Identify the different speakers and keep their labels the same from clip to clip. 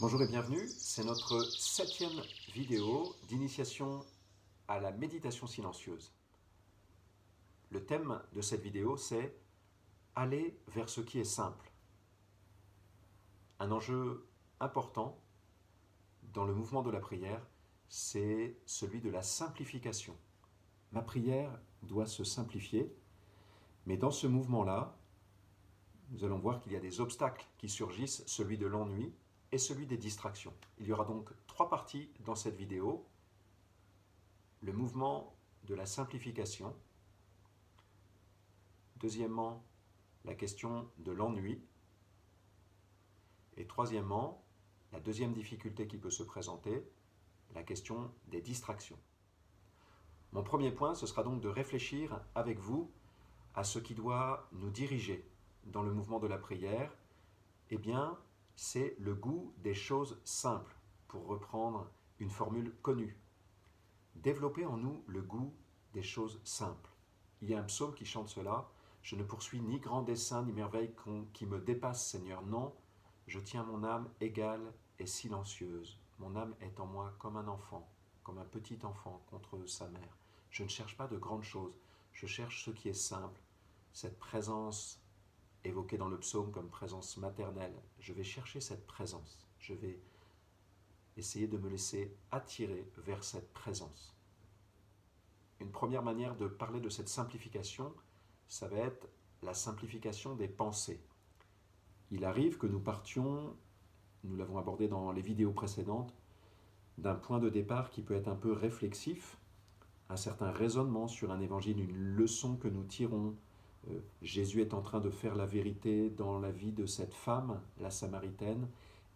Speaker 1: Bonjour et bienvenue, c'est notre 7e vidéo d'initiation à la méditation silencieuse. Le thème de cette vidéo c'est aller vers ce qui est simple. Un enjeu important dans le mouvement de la prière, c'est celui de la simplification. Ma prière doit se simplifier, mais dans ce mouvement-là, nous allons voir qu'il y a des obstacles qui surgissent, celui de l'ennui et celui des distractions. Il y aura donc 3 parties dans cette vidéo. Le mouvement de la simplification. Deuxièmement, la question de l'ennui. Et troisièmement, la deuxième difficulté qui peut se présenter, la question des distractions. Mon premier point, ce sera donc de réfléchir avec vous à ce qui doit nous diriger dans le mouvement de la prière. Eh bien, c'est le goût des choses simples, pour reprendre une formule connue. Développer en nous le goût des choses simples. Il y a un psaume qui chante cela. Je ne poursuis ni grand dessein, ni merveille qui me dépasse, Seigneur. Non, je tiens mon âme égale et silencieuse. Mon âme est en moi comme un enfant, comme un petit enfant contre sa mère. Je ne cherche pas de grandes choses. Je cherche ce qui est simple. Cette présence évoquée dans le psaume comme présence maternelle. Je vais chercher cette présence. Je vais essayer de me laisser attirer vers cette présence. Une première manière de parler de cette simplification, ça va être la simplification des pensées. Il arrive que nous partions, nous l'avons abordé dans les vidéos précédentes, d'un point de départ qui peut être un peu réflexif, un certain raisonnement sur un évangile, une leçon que nous tirons. Jésus est en train de faire la vérité dans la vie de cette femme, la Samaritaine,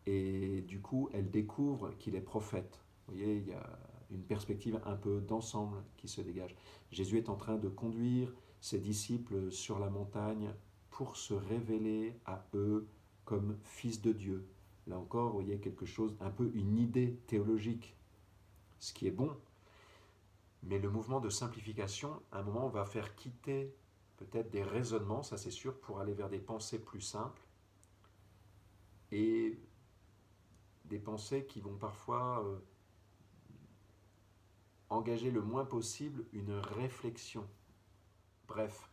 Speaker 1: et du coup, elle découvre qu'il est prophète. Vous voyez, il y a une perspective un peu d'ensemble qui se dégage. Jésus est en train de conduire ses disciples sur la montagne pour se révéler à eux comme fils de Dieu. Là encore, vous voyez quelque chose, un peu une idée théologique, ce qui est bon. Mais le mouvement de simplification, à un moment, va faire quitter peut-être des raisonnements, ça c'est sûr, pour aller vers des pensées plus simples. Et des pensées qui vont parfois engager le moins possible une réflexion. Bref,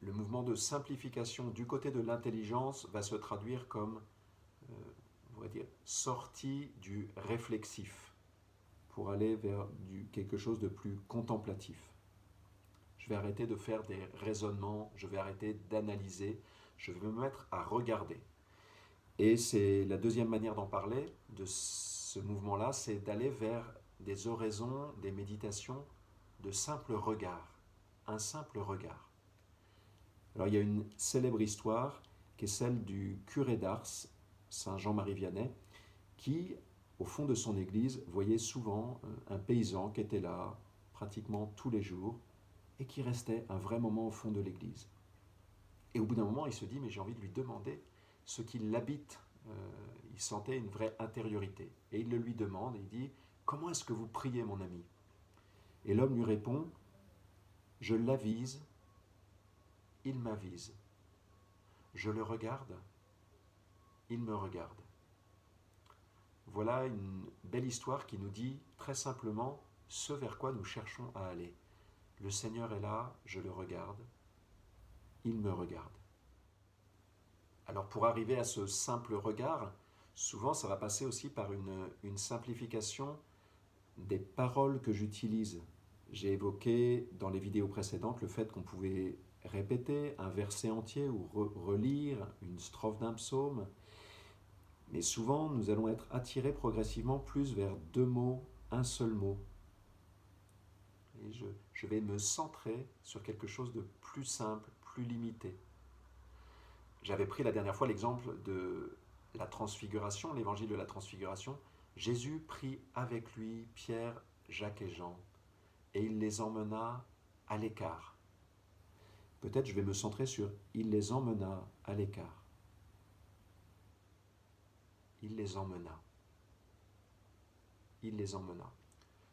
Speaker 1: le mouvement de simplification du côté de l'intelligence va se traduire comme, on va dire, sortie du réflexif pour aller vers quelque chose de plus contemplatif. Je vais arrêter de faire des raisonnements, je vais arrêter d'analyser, je vais me mettre à regarder. Et c'est la deuxième manière d'en parler, de ce mouvement-là, c'est d'aller vers des oraisons, des méditations de simple regard, un simple regard. Alors il y a une célèbre histoire qui est celle du curé d'Ars, Saint Jean-Marie Vianney, qui, au fond de son église, voyait souvent un paysan qui était là pratiquement tous les jours et qui restait un vrai moment au fond de l'église. Et au bout d'un moment, il se dit, mais j'ai envie de lui demander ce qui l'habite. Il sentait une vraie intériorité. Et il le lui demande, et il dit, comment est-ce que vous priez, mon ami? Et l'homme lui répond, je l'avise, il m'avise. Je le regarde, il me regarde. Voilà une belle histoire qui nous dit très simplement ce vers quoi nous cherchons à aller. Le Seigneur est là, je le regarde, il me regarde. Alors pour arriver à ce simple regard, souvent ça va passer aussi par une simplification des paroles que j'utilise. J'ai évoqué dans les vidéos précédentes le fait qu'on pouvait répéter un verset entier ou relire une strophe d'un psaume. Mais souvent, nous allons être attirés progressivement plus vers 2 mots, un seul mot. Et je vais me centrer sur quelque chose de plus simple, plus limité. J'avais pris la dernière fois l'exemple de la transfiguration, l'évangile de la transfiguration. Jésus prit avec lui Pierre, Jacques et Jean, et il les emmena à l'écart. Peut-être je vais me centrer sur « il les emmena à l'écart ». Il les emmena. Il les emmena.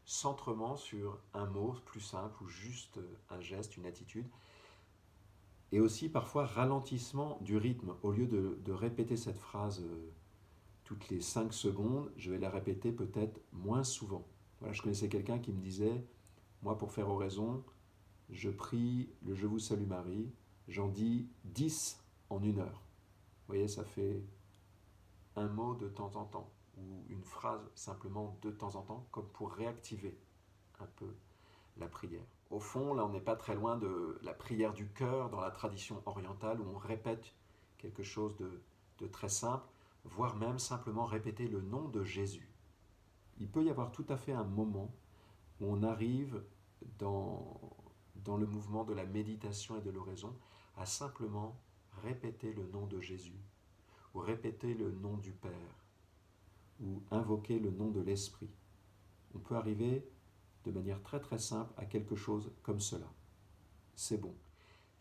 Speaker 1: Centrement sur un mot plus simple ou juste un geste, une attitude. Et aussi parfois ralentissement du rythme. Au lieu de répéter cette phrase toutes les 5 secondes, je vais la répéter peut-être moins souvent. Voilà, je connaissais quelqu'un qui me disait, moi pour faire oraison, je prie le Je vous salue Marie, j'en dis 10 en 1 heure. Vous voyez, ça fait un mot de temps en temps, ou une phrase simplement de temps en temps, comme pour réactiver un peu la prière. Au fond, là, on n'est pas très loin de la prière du cœur dans la tradition orientale, où on répète quelque chose de très simple, voire même simplement répéter le nom de Jésus. Il peut y avoir tout à fait un moment où on arrive dans le mouvement de la méditation et de l'oraison à simplement répéter le nom de Jésus, ou répéter le nom du Père, ou invoquer le nom de l'Esprit. On peut arriver de manière très très simple à quelque chose comme cela. C'est bon.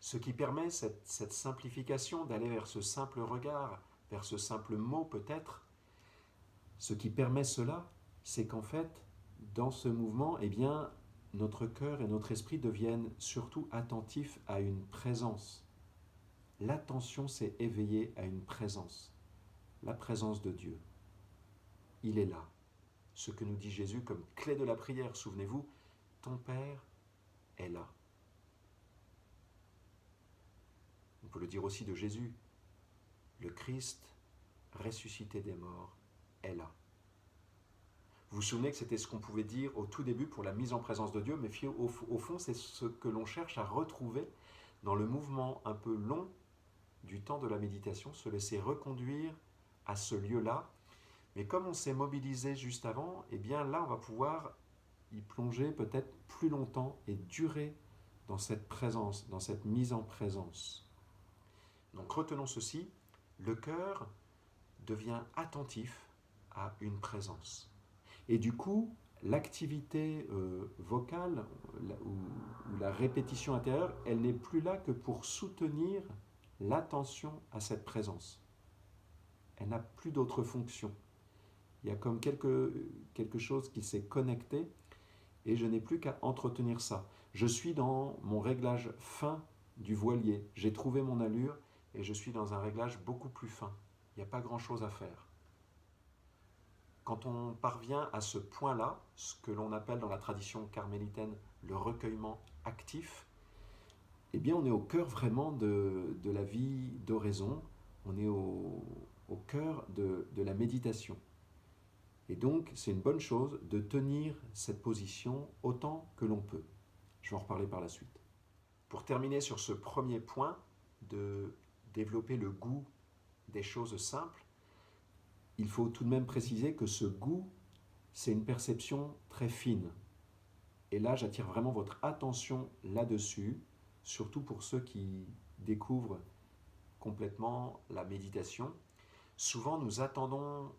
Speaker 1: Ce qui permet cette simplification d'aller vers ce simple regard, vers ce simple mot peut-être, ce qui permet cela, c'est qu'en fait, dans ce mouvement, eh bien, notre cœur et notre esprit deviennent surtout attentifs à une présence. L'attention s'est éveillée à une présence, la présence de Dieu. Il est là. Ce que nous dit Jésus comme clé de la prière, souvenez-vous, ton Père est là. On peut le dire aussi de Jésus, le Christ ressuscité des morts est là. Vous vous souvenez que c'était ce qu'on pouvait dire au tout début pour la mise en présence de Dieu, mais au fond, c'est ce que l'on cherche à retrouver dans le mouvement un peu long du temps de la méditation, se laisser reconduire à ce lieu-là. Mais comme on s'est mobilisé juste avant, eh bien là, on va pouvoir y plonger peut-être plus longtemps et durer dans cette présence, dans cette mise en présence. Donc retenons ceci, le cœur devient attentif à une présence. Et du coup, l'activité vocale ou la répétition intérieure, elle n'est plus là que pour soutenir l'attention à cette présence. Elle n'a plus d'autre fonction. Il y a comme quelque chose qui s'est connecté et je n'ai plus qu'à entretenir ça. Je suis dans mon réglage fin du voilier. J'ai trouvé mon allure et je suis dans un réglage beaucoup plus fin. Il n'y a pas grand-chose à faire. Quand on parvient à ce point-là, ce que l'on appelle dans la tradition carmélitaine le recueillement actif, eh bien on est au cœur vraiment de la vie d'oraison, on est au cœur de la méditation. Et donc c'est une bonne chose de tenir cette position autant que l'on peut. Je vais en reparler par la suite. Pour terminer sur ce premier point, de développer le goût des choses simples, il faut tout de même préciser que ce goût, c'est une perception très fine. Et là, j'attire vraiment votre attention là-dessus, surtout pour ceux qui découvrent complètement la méditation. Souvent, nous attendons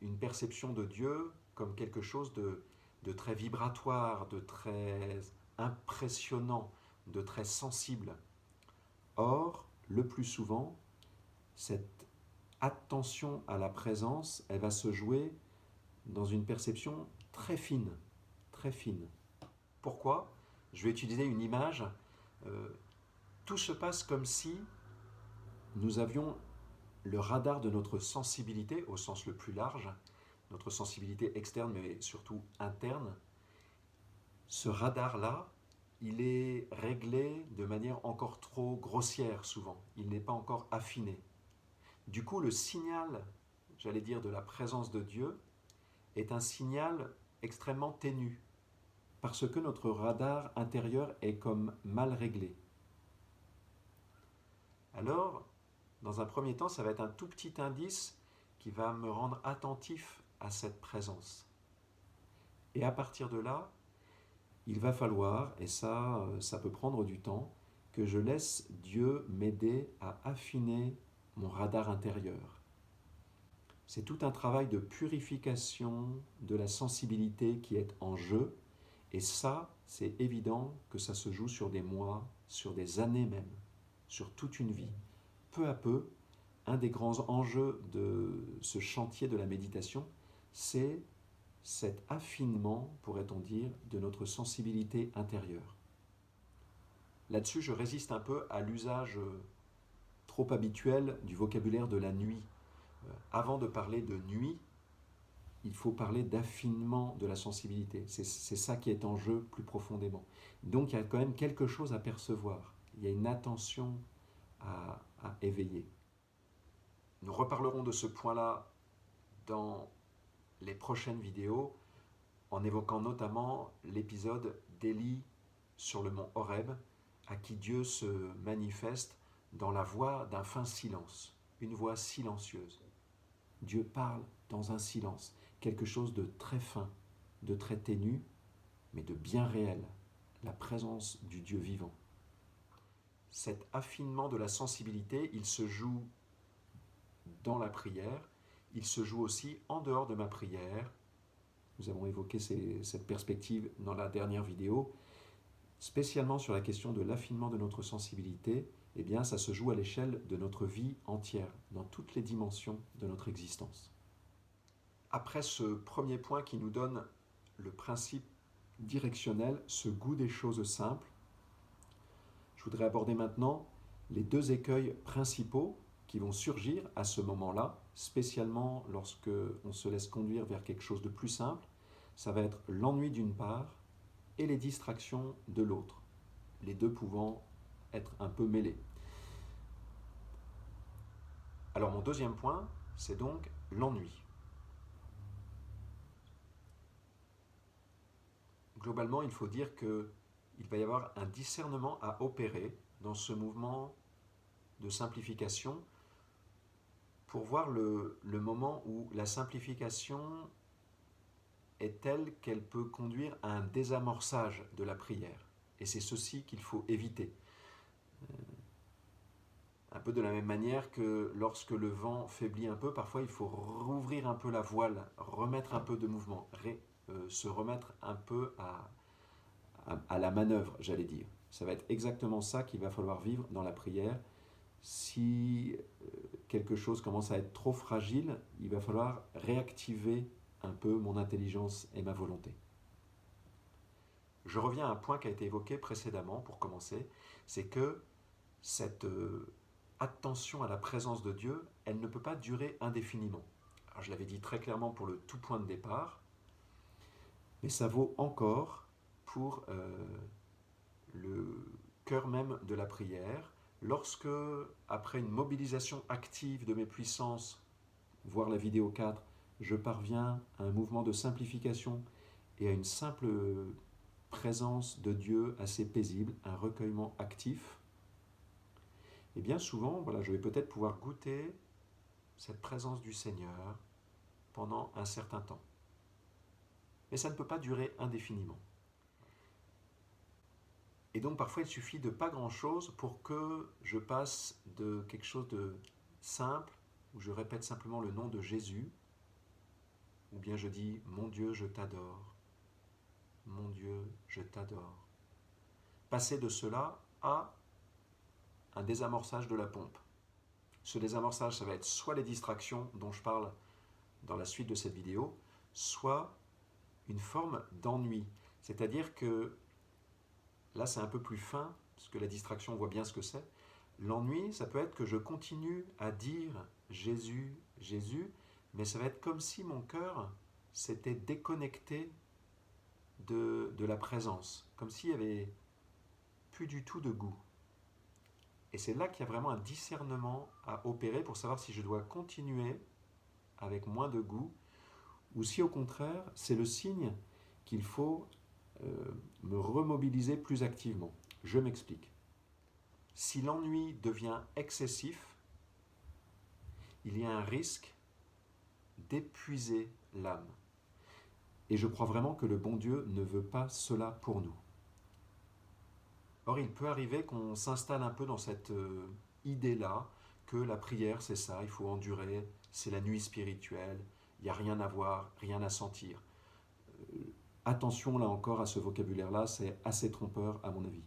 Speaker 1: une perception de Dieu comme quelque chose de très vibratoire, de très impressionnant, de très sensible. Or, le plus souvent, cette attention à la présence, elle va se jouer dans une perception très fine, très fine. Pourquoi ? Je vais utiliser une image. Tout se passe comme si nous avions le radar de notre sensibilité, au sens le plus large, notre sensibilité externe mais surtout interne. Ce radar-là, il est réglé de manière encore trop grossière souvent. Il n'est pas encore affiné. Du coup, le signal, j'allais dire, de la présence de Dieu est un signal extrêmement ténu, parce que notre radar intérieur est comme mal réglé. Alors, dans un premier temps, ça va être un tout petit indice qui va me rendre attentif à cette présence. Et à partir de là, il va falloir, et ça peut prendre du temps, que je laisse Dieu m'aider à affiner mon radar intérieur. C'est tout un travail de purification de la sensibilité qui est en jeu, et ça, c'est évident que ça se joue sur des mois, sur des années même, sur toute une vie. Peu à peu, un des grands enjeux de ce chantier de la méditation, c'est cet affinement, pourrait-on dire, de notre sensibilité intérieure. Là-dessus, je résiste un peu à l'usage trop habituel du vocabulaire de la nuit. Avant de parler de nuit, il faut parler d'affinement de la sensibilité. C'est ça qui est en jeu plus profondément. Donc il y a quand même quelque chose à percevoir. Il y a une attention à éveiller. Nous reparlerons de ce point-là dans les prochaines vidéos, en évoquant notamment l'épisode d'Élie sur le mont Horeb, à qui Dieu se manifeste dans la voix d'un fin silence, une voix silencieuse. Dieu parle dans un silence, quelque chose de très fin, de très ténu, mais de bien réel, la présence du Dieu vivant. Cet affinement de la sensibilité, il se joue dans la prière, il se joue aussi en dehors de ma prière. Nous avons évoqué cette perspective dans la dernière vidéo, spécialement sur la question de l'affinement de notre sensibilité. Eh bien, ça se joue à l'échelle de notre vie entière, dans toutes les dimensions de notre existence. Après ce premier point qui nous donne le principe directionnel, ce goût des choses simples, je voudrais aborder maintenant les deux écueils principaux qui vont surgir à ce moment-là, spécialement lorsque on se laisse conduire vers quelque chose de plus simple. Ça va être l'ennui d'une part et les distractions de l'autre, les deux pouvant être un peu mêlés. Alors mon deuxième point, c'est donc l'ennui. Globalement, il faut dire qu'il va y avoir un discernement à opérer dans ce mouvement de simplification pour voir le moment où la simplification est telle qu'elle peut conduire à un désamorçage de la prière. Et c'est ceci qu'il faut éviter. Un peu de la même manière que lorsque le vent faiblit un peu, parfois il faut rouvrir un peu la voile, remettre un peu de mouvement, se remettre un peu à la manœuvre, j'allais dire. Ça va être exactement ça qu'il va falloir vivre dans la prière. Si quelque chose commence à être trop fragile, il va falloir réactiver un peu mon intelligence et ma volonté. Je reviens à un point qui a été évoqué précédemment pour commencer, c'est que cette attention à la présence de Dieu, elle ne peut pas durer indéfiniment. Alors, je l'avais dit très clairement pour le tout point de départ, mais ça vaut encore pour le cœur même de la prière. Lorsque, après une mobilisation active de mes puissances, voir la vidéo 4, je parviens à un mouvement de simplification et à une simple présence de Dieu assez paisible, un recueillement actif, et bien souvent, voilà, je vais peut-être pouvoir goûter cette présence du Seigneur pendant un certain temps. Mais ça ne peut pas durer indéfiniment. Et donc parfois il suffit de pas grand-chose pour que je passe de quelque chose de simple, où je répète simplement le nom de Jésus, ou bien je dis « Mon Dieu, je t'adore »,« Mon Dieu, je t'adore ». Passer de cela à un désamorçage de la pompe. Ce désamorçage, ça va être soit les distractions dont je parle dans la suite de cette vidéo, soit une forme d'ennui. C'est-à-dire que, là c'est un peu plus fin, parce que la distraction, on voit bien ce que c'est. L'ennui, ça peut être que je continue à dire Jésus, Jésus, mais ça va être comme si mon cœur s'était déconnecté de la présence, comme s'il n'y avait plus du tout de goût. Et c'est là qu'il y a vraiment un discernement à opérer pour savoir si je dois continuer avec moins de goût ou si au contraire c'est le signe qu'il faut me remobiliser plus activement. Je m'explique. Si l'ennui devient excessif, il y a un risque d'épuiser l'âme. Et je crois vraiment que le bon Dieu ne veut pas cela pour nous. Or, il peut arriver qu'on s'installe un peu dans cette idée-là, que la prière, c'est ça, il faut endurer, c'est la nuit spirituelle, il n'y a rien à voir, rien à sentir. Attention là encore à ce vocabulaire-là, c'est assez trompeur à mon avis.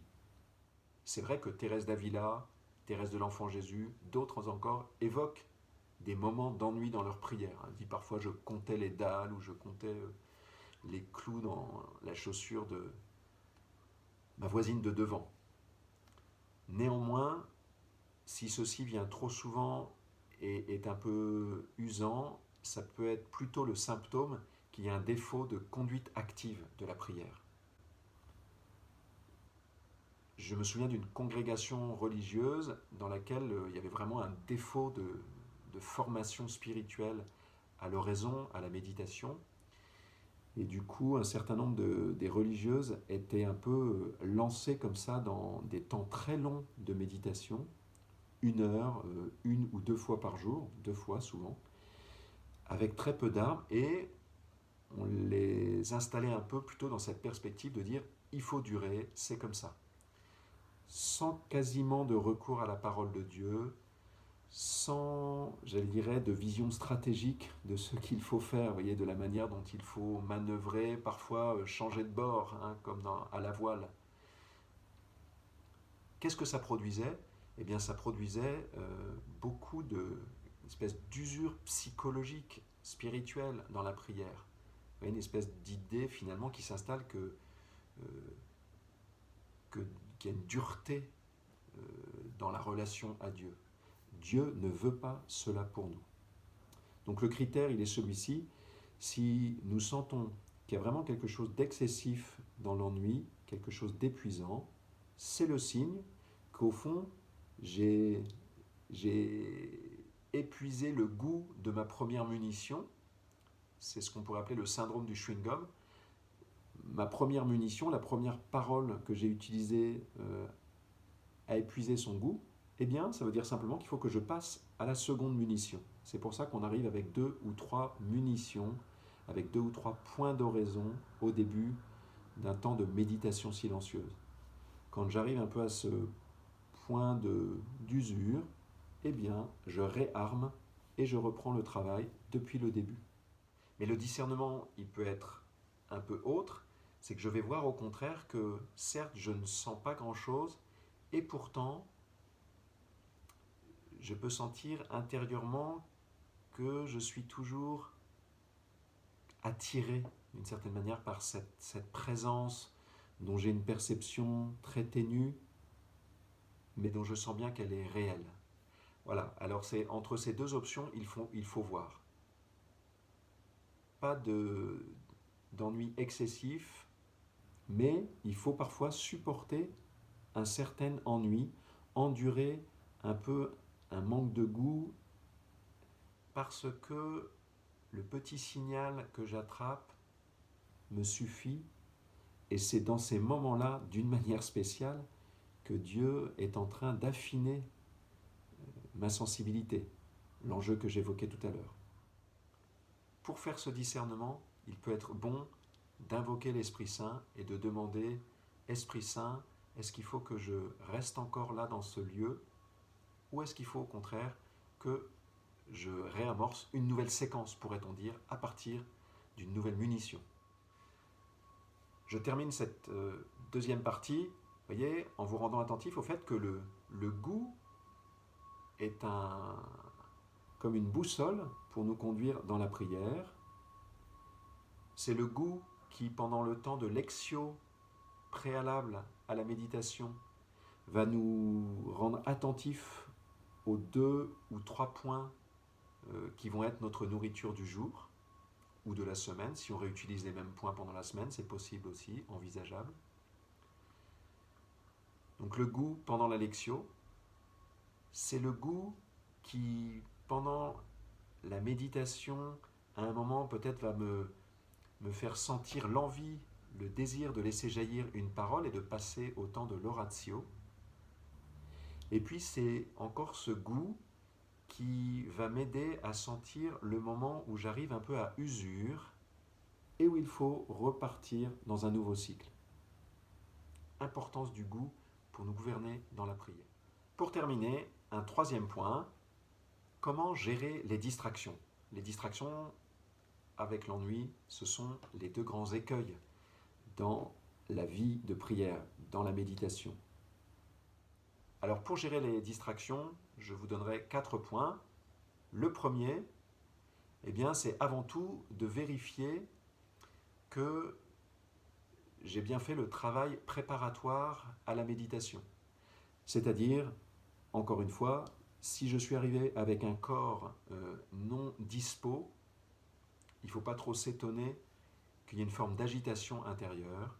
Speaker 1: C'est vrai que Thérèse d'Avila, Thérèse de l'Enfant Jésus, d'autres encore évoquent des moments d'ennui dans leur prière. Elle dit parfois je comptais les dalles ou je comptais les clous dans la chaussure de ma voisine de devant. Néanmoins, si ceci vient trop souvent et est un peu usant, ça peut être plutôt le symptôme qu'il y a un défaut de conduite active de la prière. Je me souviens d'une congrégation religieuse dans laquelle il y avait vraiment un défaut de formation spirituelle à l'oraison, à la méditation. Et du coup, un certain nombre des religieuses étaient un peu lancées comme ça dans des temps très longs de méditation, 1 heure, 1 ou 2 fois par jour, 2 fois souvent, avec très peu d'armes, et on les installait un peu plutôt dans cette perspective de dire il faut durer, c'est comme ça. Sans quasiment de recours à la parole de Dieu, sans, je dirais, de vision stratégique de ce qu'il faut faire, vous voyez, de la manière dont il faut manœuvrer, parfois changer de bord, hein, comme à la voile. Qu'est-ce que ça produisait? Eh bien, ça produisait beaucoup d'espèces d'usure psychologique, spirituelle dans la prière. Vous voyez, une espèce d'idée finalement qui s'installe qu'il y a une dureté dans la relation à Dieu. Dieu ne veut pas cela pour nous. Donc le critère, il est celui-ci. Si nous sentons qu'il y a vraiment quelque chose d'excessif dans l'ennui, quelque chose d'épuisant, c'est le signe qu'au fond, j'ai épuisé le goût de ma première munition. C'est ce qu'on pourrait appeler le syndrome du chewing-gum. Ma première munition, la première parole que j'ai utilisée a épuisé son goût. Eh bien, ça veut dire simplement qu'il faut que je passe à la seconde munition. C'est pour ça qu'on arrive avec 2 ou 3 munitions, avec 2 ou 3 points d'oraison au début d'un temps de méditation silencieuse. Quand j'arrive un peu à ce point d'usure, eh bien, je réarme et je reprends le travail depuis le début. Mais le discernement, il peut être un peu autre, c'est que je vais voir au contraire que certes, je ne sens pas grand-chose, et pourtant, je peux sentir intérieurement que je suis toujours attiré d'une certaine manière par cette présence dont j'ai une perception très ténue, mais dont je sens bien qu'elle est réelle. Voilà, alors c'est entre ces deux options, il faut voir. Pas d'ennui excessif, mais il faut parfois supporter un certain ennui, endurer un peu un manque de goût, parce que le petit signal que j'attrape me suffit, et c'est dans ces moments-là, d'une manière spéciale, que Dieu est en train d'affiner ma sensibilité, l'enjeu que j'évoquais tout à l'heure. Pour faire ce discernement, il peut être bon d'invoquer l'Esprit Saint et de demander « Esprit Saint, est-ce qu'il faut que je reste encore là dans ce lieu, ou est-ce qu'il faut au contraire que je réamorce une nouvelle séquence, pourrait-on dire, à partir d'une nouvelle munition ?» Je termine cette deuxième partie, voyez, en vous rendant attentif au fait que le goût est comme une boussole pour nous conduire dans la prière. C'est le goût qui, pendant le temps de lectio préalable à la méditation, va nous rendre attentifs aux 2 ou 3 points qui vont être notre nourriture du jour ou de la semaine. Si on réutilise les mêmes points pendant la semaine, c'est possible aussi, envisageable. Donc le goût pendant la lectio, c'est le goût qui, pendant la méditation, à un moment peut-être va me faire sentir l'envie, le désir de laisser jaillir une parole et de passer au temps de l'oratio. Et puis c'est encore ce goût qui va m'aider à sentir le moment où j'arrive un peu à usure et où il faut repartir dans un nouveau cycle. Importance du goût pour nous gouverner dans la prière. Pour terminer, un troisième point, comment gérer les distractions? Les distractions avec l'ennui, ce sont les 2 grands écueils dans la vie de prière, dans la méditation. Alors pour gérer les distractions, je vous donnerai 4 points. Le premier, eh bien, c'est avant tout de vérifier que j'ai bien fait le travail préparatoire à la méditation. C'est-à-dire, encore une fois, si je suis arrivé avec un corps non dispo, il ne faut pas trop s'étonner qu'il y ait une forme d'agitation intérieure.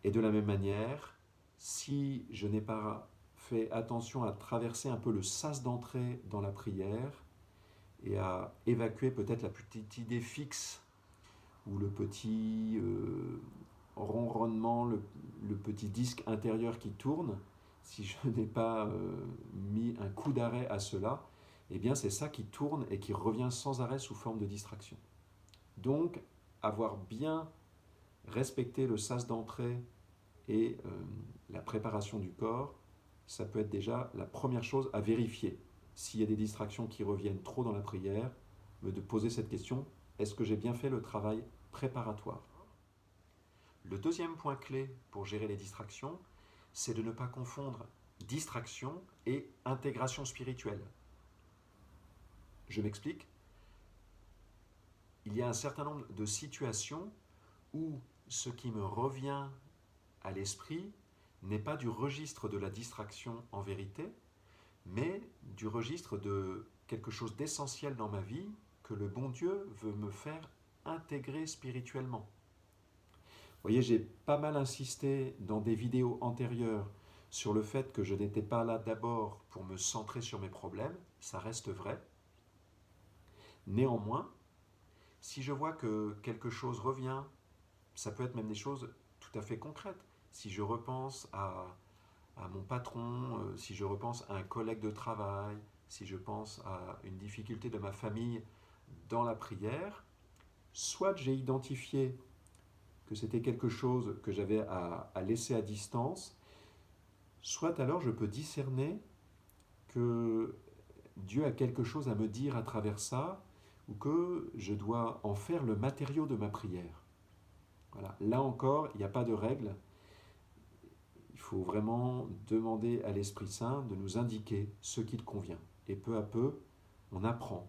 Speaker 1: Et de la même manière, si je n'ai pas fait attention à traverser un peu le sas d'entrée dans la prière et à évacuer peut-être la petite idée fixe ou le petit ronronnement, le petit disque intérieur qui tourne, si je n'ai pas mis un coup d'arrêt à cela, eh bien c'est ça qui tourne et qui revient sans arrêt sous forme de distraction. Donc, avoir bien respecté le sas d'entrée et la préparation du corps, ça peut être déjà la première chose à vérifier. S'il y a des distractions qui reviennent trop dans la prière, de poser cette question, est-ce que j'ai bien fait le travail préparatoire? Le deuxième point clé pour gérer les distractions, c'est de ne pas confondre distraction et intégration spirituelle. Je m'explique. Il y a un certain nombre de situations où ce qui me revient à l'esprit n'est pas du registre de la distraction en vérité, mais du registre de quelque chose d'essentiel dans ma vie que le bon Dieu veut me faire intégrer spirituellement. Vous voyez, j'ai pas mal insisté dans des vidéos antérieures sur le fait que je n'étais pas là d'abord pour me centrer sur mes problèmes, ça reste vrai. Néanmoins, si je vois que quelque chose revient, ça peut être même des choses tout à fait concrètes. Si je repense à mon patron, si je repense à un collègue de travail, si je pense à une difficulté de ma famille dans la prière, soit j'ai identifié que c'était quelque chose que j'avais à laisser à distance, soit alors je peux discerner que Dieu a quelque chose à me dire à travers ça, ou que je dois en faire le matériau de ma prière. Voilà. Là encore, il n'y a pas de règle. Il faut vraiment demander à l'Esprit Saint de nous indiquer ce qu'il convient. Et peu à peu, on apprend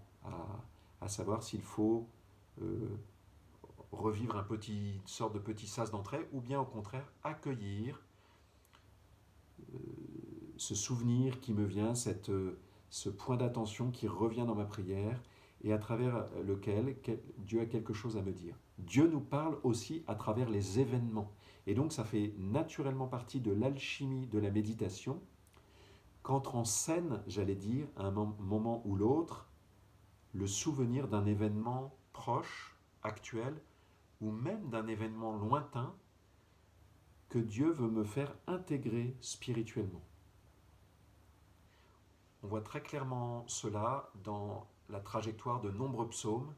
Speaker 1: à savoir s'il faut revivre une sorte de petit sas d'entrée, ou bien au contraire accueillir ce souvenir qui me vient, ce point d'attention qui revient dans ma prière et à travers lequel Dieu a quelque chose à me dire. Dieu nous parle aussi à travers les événements. Et donc ça fait naturellement partie de l'alchimie de la méditation qu'entre en scène, j'allais dire, à un moment ou l'autre, le souvenir d'un événement proche, actuel, ou même d'un événement lointain que Dieu veut me faire intégrer spirituellement. On voit très clairement cela dans la trajectoire de nombreux psaumes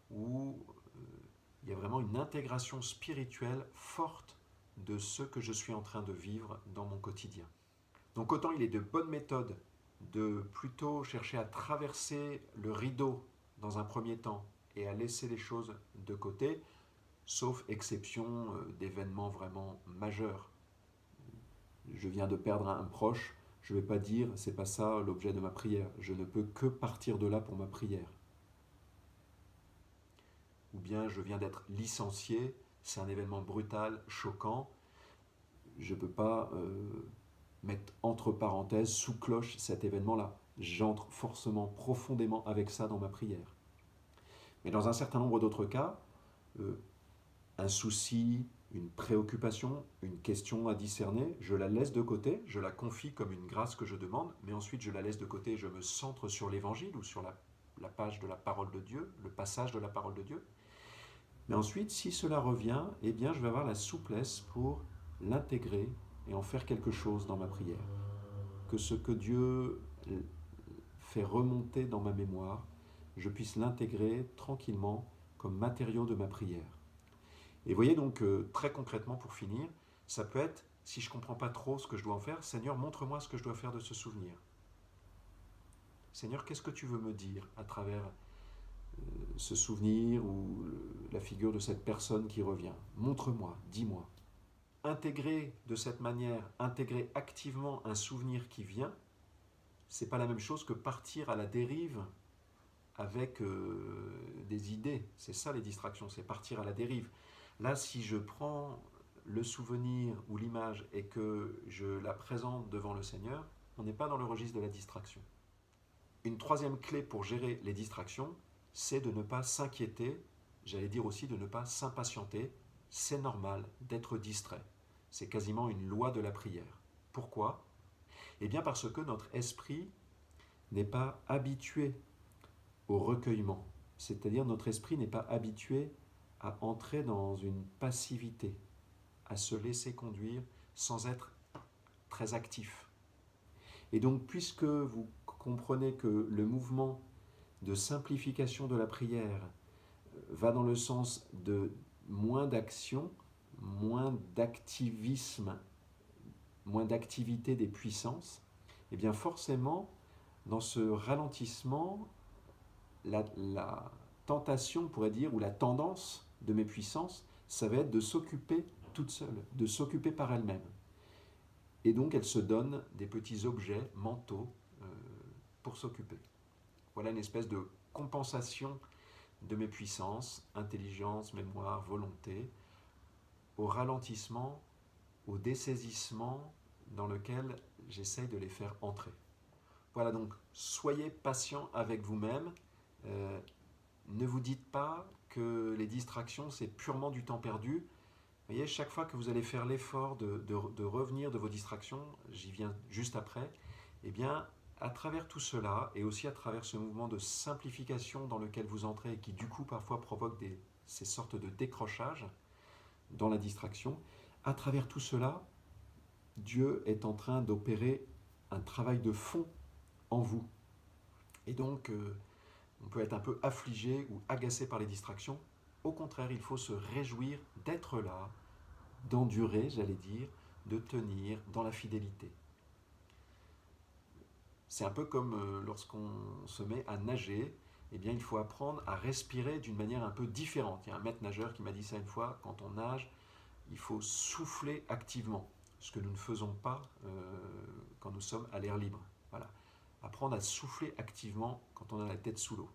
Speaker 1: où il y a vraiment une intégration spirituelle forte de ce que je suis en train de vivre dans mon quotidien. Donc autant il est de bonnes méthodes de plutôt chercher à traverser le rideau dans un premier temps et à laisser les choses de côté, sauf exception d'événements vraiment majeurs. Je viens de perdre un proche, je ne vais pas dire c'est pas ça l'objet de ma prière. Je ne peux que partir de là pour ma prière. Ou bien je viens d'être licencié, c'est un événement brutal, choquant. Je ne peux pas mettre entre parenthèses, sous cloche, cet événement-là. J'entre forcément, profondément avec ça dans ma prière. Mais dans un certain nombre d'autres cas, un souci, une préoccupation, une question à discerner, je la laisse de côté, je la confie comme une grâce que je demande, mais ensuite je la laisse de côté et je me centre sur l'évangile ou sur la page de la parole de Dieu, le passage de la parole de Dieu. Mais ensuite, si cela revient, eh bien je vais avoir la souplesse pour l'intégrer et en faire quelque chose dans ma prière. Que ce que Dieu fait remonter dans ma mémoire, je puisse l'intégrer tranquillement comme matériau de ma prière. Et vous voyez donc, très concrètement pour finir, ça peut être, si je ne comprends pas trop ce que je dois en faire, Seigneur, montre-moi ce que je dois faire de ce souvenir. Seigneur, qu'est-ce que tu veux me dire à travers ce souvenir ou la figure de cette personne qui revient? Montre-moi, dis-moi. Intégrer de cette manière, intégrer activement un souvenir qui vient, c'est pas la même chose que partir à la dérive avec des idées. C'est ça les distractions, c'est partir à la dérive. Là, si je prends le souvenir ou l'image et que je la présente devant le Seigneur, on n'est pas dans le registre de la distraction. Une troisième clé pour gérer les distractions, c'est de ne pas s'inquiéter, j'allais dire aussi de ne pas s'impatienter. C'est normal d'être distrait. C'est quasiment une loi de la prière. Pourquoi ? Eh bien parce que notre esprit n'est pas habitué au recueillement. C'est-à-dire notre esprit n'est pas habitué à entrer dans une passivité, à se laisser conduire sans être très actif. Et donc, puisque vous comprenez que le mouvement de simplification de la prière va dans le sens de moins d'action, moins d'activisme, moins d'activité des puissances, eh bien forcément, dans ce ralentissement, la tentation, on pourrait dire, ou la tendance de mes puissances, ça va être de s'occuper toute seule, de s'occuper par elle-même. Et donc, elle se donne des petits objets mentaux pour s'occuper. Voilà une espèce de compensation de mes puissances, intelligence, mémoire, volonté, au ralentissement, au dessaisissement dans lequel j'essaye de les faire entrer. Voilà, donc soyez patient avec vous-même. Ne vous dites pas que les distractions, c'est purement du temps perdu. Vous voyez, chaque fois que vous allez faire l'effort de revenir de vos distractions, j'y viens juste après, eh bien, à travers tout cela, et aussi à travers ce mouvement de simplification dans lequel vous entrez, et qui du coup parfois provoque ces sortes de décrochages dans la distraction, à travers tout cela, Dieu est en train d'opérer un travail de fond en vous. Et donc, on peut être un peu affligé ou agacé par les distractions. Au contraire, il faut se réjouir d'être là, d'endurer, j'allais dire, de tenir dans la fidélité. C'est un peu comme lorsqu'on se met à nager, eh bien, il faut apprendre à respirer d'une manière un peu différente. Il y a un maître nageur qui m'a dit ça une fois, quand on nage, il faut souffler activement, ce que nous ne faisons pas quand nous sommes à l'air libre. Voilà. Apprendre à souffler activement quand on a la tête sous l'eau.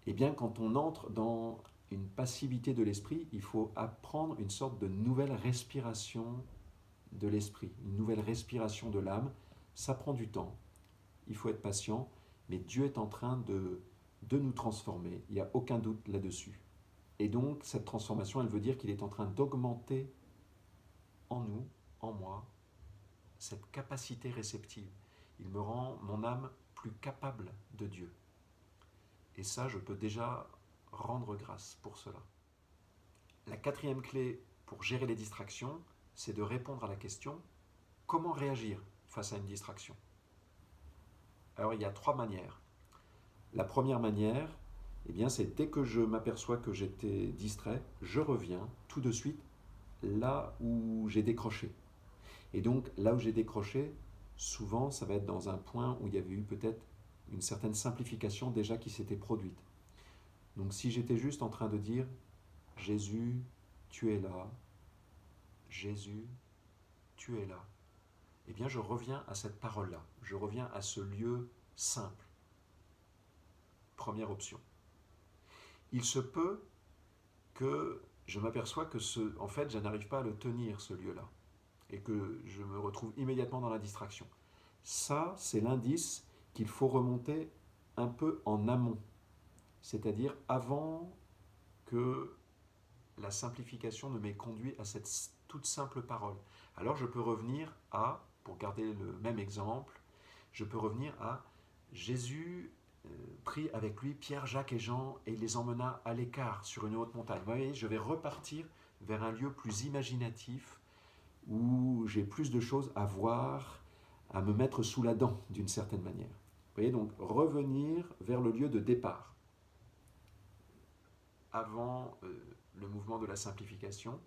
Speaker 1: Eh bien, quand on entre dans une passivité de l'esprit, il faut apprendre une sorte de nouvelle respiration de l'esprit, une nouvelle respiration de l'âme. Ça prend du temps, il faut être patient, mais Dieu est en train de nous transformer, il n'y a aucun doute là-dessus. Et donc, cette transformation, elle veut dire qu'il est en train d'augmenter en nous, en moi, cette capacité réceptive. Il me rend mon âme plus capable de Dieu. Et ça, je peux déjà rendre grâce pour cela. La quatrième clé pour gérer les distractions, c'est de répondre à la question « Comment réagir face à une distraction ?» Alors, il y a 3 manières. La première manière, eh bien, c'est dès que je m'aperçois que j'étais distrait, je reviens tout de suite là où j'ai décroché. Et donc, là où j'ai décroché, souvent, ça va être dans un point où il y avait eu peut-être une certaine simplification déjà qui s'était produite. Donc, si j'étais juste en train de dire « Jésus, tu es là. Jésus, tu es là. » Eh bien, je reviens à cette parole-là. Je reviens à ce lieu simple. Première option. Il se peut que je m'aperçois que en fait, je n'arrive pas à le tenir, ce lieu-là, et que je me retrouve immédiatement dans la distraction. Ça, c'est l'indice qu'il faut remonter un peu en amont, c'est-à-dire avant que la simplification ne m'ait conduit à cette toute simple parole. Alors je peux revenir à, pour garder le même exemple, je peux revenir à Jésus prit avec lui Pierre, Jacques et Jean et les emmena à l'écart sur une haute montagne. Vous voyez, je vais repartir vers un lieu plus imaginatif où j'ai plus de choses à voir, à me mettre sous la dent d'une certaine manière. Vous voyez, donc revenir vers le lieu de départ avant le mouvement de la simplification.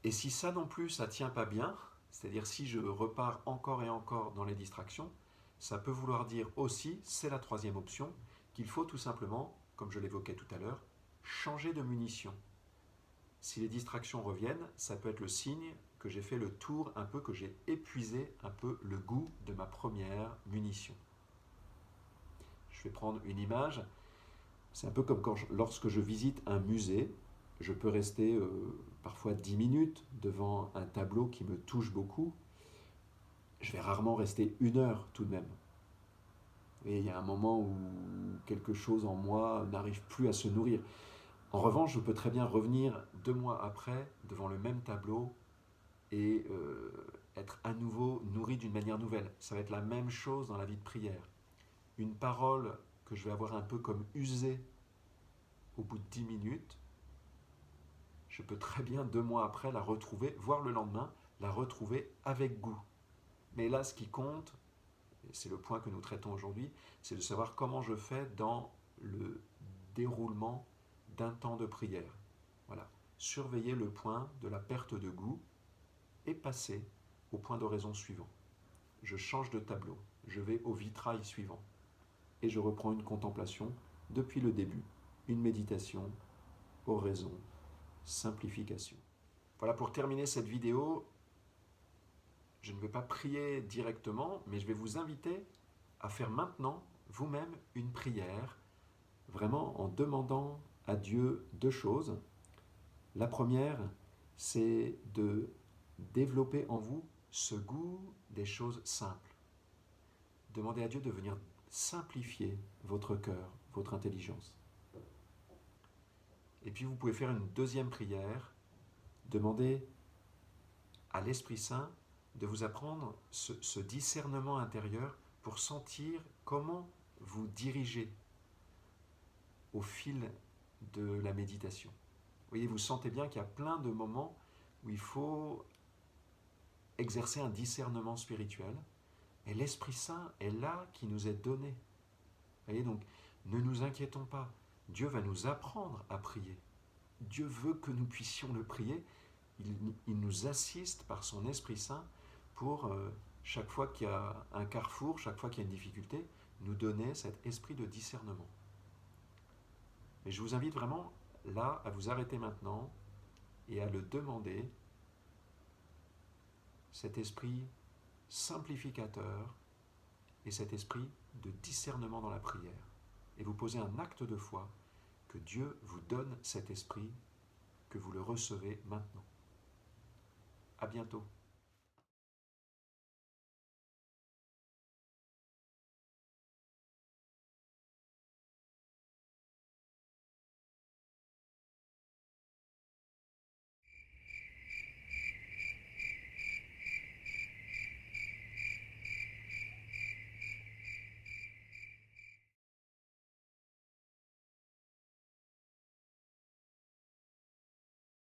Speaker 1: Et si ça non plus, ça ne tient pas bien, c'est-à-dire si je repars encore et encore dans les distractions, ça peut vouloir dire aussi, c'est la troisième option, qu'il faut tout simplement, comme je l'évoquais tout à l'heure, changer de munition. Si les distractions reviennent, ça peut être le signe que j'ai fait le tour un peu, que j'ai épuisé un peu le goût de ma première munition. Je vais prendre une image. C'est un peu comme lorsque je visite un musée. Je peux rester parfois 10 minutes devant un tableau qui me touche beaucoup. Je vais rarement rester 1 heure tout de même. Et il y a un moment où quelque chose en moi n'arrive plus à se nourrir. En revanche, je peux très bien revenir 2 mois après devant le même tableau et être à nouveau nourri d'une manière nouvelle. Ça va être la même chose dans la vie de prière. Une parole que je vais avoir un peu comme usée au bout de 10 minutes, je peux très bien 2 mois après la retrouver, voire le lendemain, la retrouver avec goût. Mais là, ce qui compte, et c'est le point que nous traitons aujourd'hui, c'est de savoir comment je fais dans le déroulement d'un temps de prière. Voilà. Surveiller le point de la perte de goût et passer au point d'oraison suivant. Je change de tableau, je vais au vitrail suivant et je reprends une contemplation depuis le début, une méditation, oraison, simplification. Voilà, pour terminer cette vidéo, je ne vais pas prier directement, mais je vais vous inviter à faire maintenant vous-même une prière, vraiment en demandant à Dieu 2 choses. La première, c'est de développer en vous ce goût des choses simples. Demandez à Dieu de venir simplifier votre cœur, votre intelligence. Et puis vous pouvez faire une deuxième prière, demandez à l'Esprit Saint de vous apprendre ce discernement intérieur pour sentir comment vous dirigez au fil de la méditation. Vous voyez, vous sentez bien qu'il y a plein de moments où il faut exercer un discernement spirituel, et l'Esprit Saint est là qui nous est donné. Vous voyez, donc ne nous inquiétons pas, Dieu va nous apprendre à prier. Dieu veut que nous puissions le prier, il nous assiste par son Esprit Saint pour, chaque fois qu'il y a un carrefour, chaque fois qu'il y a une difficulté, nous donner cet esprit de discernement. Mais je vous invite vraiment là à vous arrêter maintenant et à le demander, cet esprit simplificateur et cet esprit de discernement dans la prière. Et vous posez un acte de foi que Dieu vous donne cet esprit, que vous le recevez maintenant. À bientôt.